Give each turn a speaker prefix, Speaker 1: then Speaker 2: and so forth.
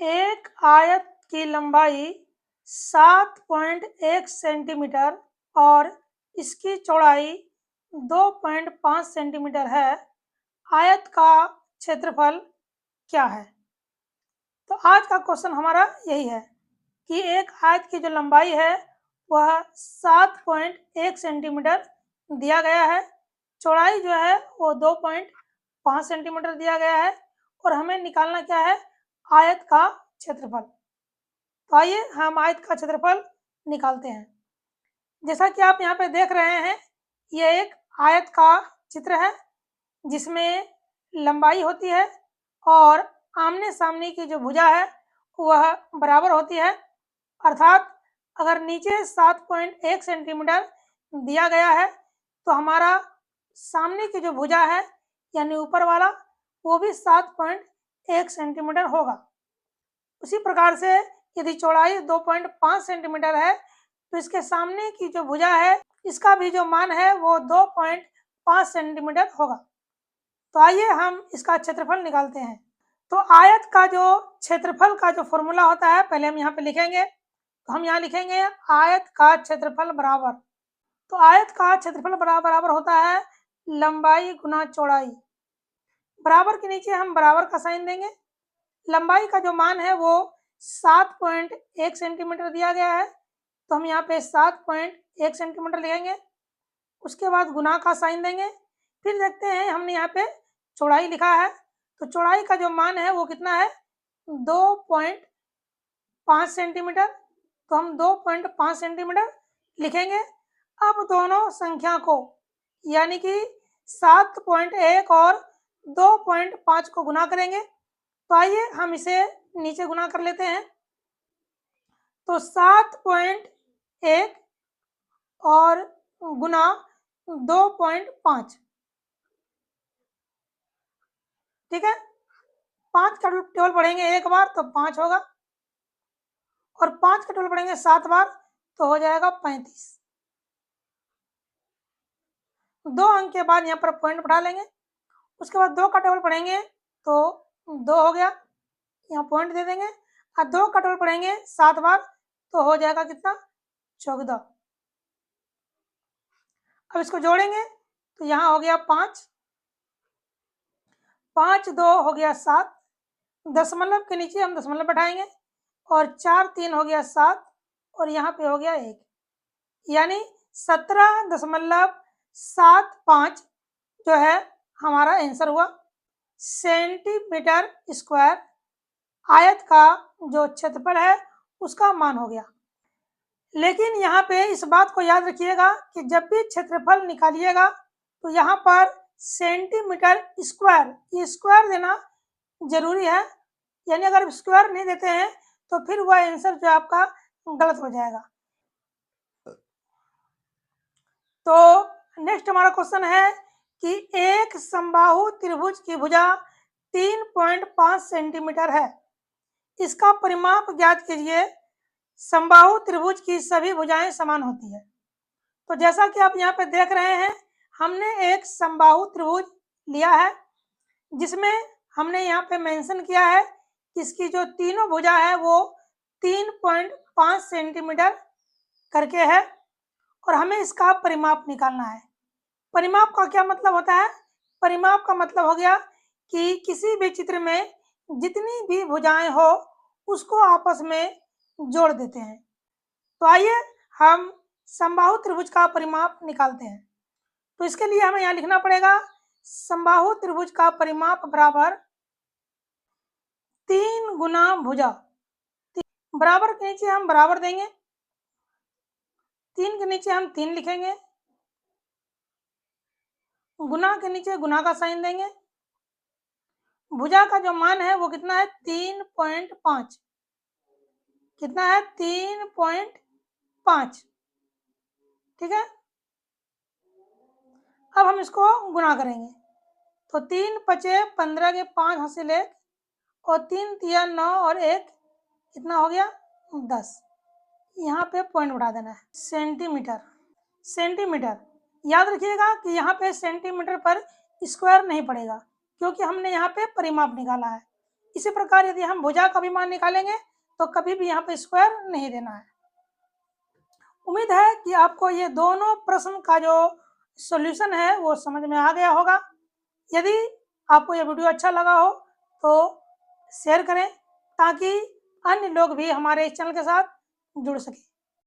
Speaker 1: एक आयत की लंबाई 7.1 सेंटीमीटर और इसकी चौड़ाई 2.5 सेंटीमीटर है। आयत का क्षेत्रफल क्या है? तो आज का क्वेश्चन हमारा यही है कि एक आयत की जो लंबाई है वह 7.1 सेंटीमीटर दिया गया है, चौड़ाई जो है वो 2.5 सेंटीमीटर दिया गया है और हमें निकालना क्या है? आयत का क्षेत्रफल। तो आइए हम आयत का क्षेत्रफल निकालते हैं। जैसा कि आप यहाँ पे देख रहे हैं, यह एक आयत का चित्र है जिसमें लंबाई होती है और आमने सामने की जो भुजा है वह बराबर होती है। अर्थात अगर नीचे 7.1 सेंटीमीटर दिया गया है तो हमारा सामने की जो भुजा है यानी ऊपर वाला वो भी 7.1 सेंटीमीटर होगा। उसी प्रकार से यदि चौड़ाई 2.5 सेंटीमीटर है तो इसके सामने की जो भुजा है इसका भी जो मान है वो 2.5 सेंटीमीटर होगा। तो आइए हम इसका क्षेत्रफल निकालते हैं। तो आयत का जो क्षेत्रफल का जो फॉर्मूला होता है पहले हम यहाँ पे लिखेंगे। तो हम यहाँ लिखेंगे आयत का क्षेत्रफल बराबर, तो आयत का क्षेत्रफल बराबर होता है लंबाई गुना चौड़ाई। बराबर के नीचे हम बराबर का साइन देंगे। लंबाई का जो मान है वो 7.1 सेंटीमीटर दिया गया है तो हम यहाँ पे 7.1 सेंटीमीटर लिखेंगे। उसके बाद गुना का साइन देंगे। फिर देखते हैं हमने यहाँ पे चौड़ाई लिखा है तो चौड़ाई का जो मान है वो कितना है? 2.5 सेंटीमीटर। तो हम 2.5 सेंटीमीटर लिखेंगे। अब दोनों संख्या को यानी कि 7.1 और 2.5 को गुना करेंगे। तो आइए हम इसे नीचे गुना कर लेते हैं। तो 7.1 और गुना 2.5, ठीक है। 5 का टेबल पढ़ेंगे एक बार तो 5 होगा और 5 का टेबल पढ़ेंगे 7 बार तो हो जाएगा 35। 2 अंक के बाद यहाँ पर पॉइंट बढ़ा लेंगे। उसके बाद 2 का टेबल पढ़ेंगे तो 2 हो गया, यहाँ पॉइंट दे देंगे। और 2 का टेबल पढ़ेंगे 7 बार तो हो जाएगा कितना? 14। अब इसको जोड़ेंगे तो यहाँ हो गया 5, 5 2 हो गया 7, दशमलव के नीचे हम दशमलव बैठाएंगे और 4 3 हो गया 7 और यहाँ पे हो गया 1, यानी 17.75 जो है हमारा आंसर हुआ। सेंटीमीटर स्क्वायर आयत का जो क्षेत्रफल है उसका मान हो गया। लेकिन यहाँ पे इस बात को याद रखिएगा कि जब भी क्षेत्रफल निकालिएगा तो यहाँ पर सेंटीमीटर स्क्वायर, ये स्क्वायर देना जरूरी है। यानी अगर स्क्वायर नहीं देते हैं तो फिर वह आंसर जो आपका गलत हो जाएगा। तो नेक्स्ट हमारा क्वेश्चन है कि एक समबाहु त्रिभुज की भुजा 3.5 सेंटीमीटर है, इसका परिमाप ज्ञात कीजिए। समबाहु त्रिभुज की सभी भुजाएं समान होती है। तो जैसा कि आप यहाँ पे देख रहे हैं, हमने एक समबाहु त्रिभुज लिया है जिसमें हमने यहाँ पे मेंशन किया है कि इसकी जो तीनों भुजा है वो 3.5 सेंटीमीटर करके है और हमें इसका परिमाप निकालना है। परिमाप का क्या मतलब होता है? परिमाप का मतलब हो गया कि किसी भी चित्र में जितनी भी भुजाएं हो उसको आपस में जोड़ देते हैं। तो आइए हम समबाहु त्रिभुज का परिमाप निकालते हैं। तो इसके लिए हमें यहाँ लिखना पड़ेगा समबाहु त्रिभुज का परिमाप बराबर 3 गुना भुजा। बराबर के नीचे हम बराबर देंगे, 3 के नीचे हम 3 लिखेंगे, गुना के नीचे गुना का साइन देंगे। भुजा का जो मान है वो कितना है? 3.5। कितना है? 3.5, ठीक है। अब हम इसको गुना करेंगे तो 3 5 15 के 5 हासिल 1 और 3 3 9 और 1 कितना हो गया? 10। यहाँ पे पॉइंट बढ़ा देना है। सेंटीमीटर, सेंटीमीटर याद रखिएगा कि यहाँ पे सेंटीमीटर पर स्क्वायर नहीं पड़ेगा क्योंकि हमने यहाँ पे परिमाप निकाला है। इसी प्रकार यदि हम भुजा का भी मान निकालेंगे तो कभी भी यहाँ पे स्क्वायर नहीं देना है। उम्मीद है कि आपको ये दोनों प्रश्न का जो सॉल्यूशन है वो समझ में आ गया होगा। यदि आपको ये वीडियो अच्छा लगा हो तो शेयर करें ताकि अन्य लोग भी हमारे इस चैनल के साथ जुड़ सकें।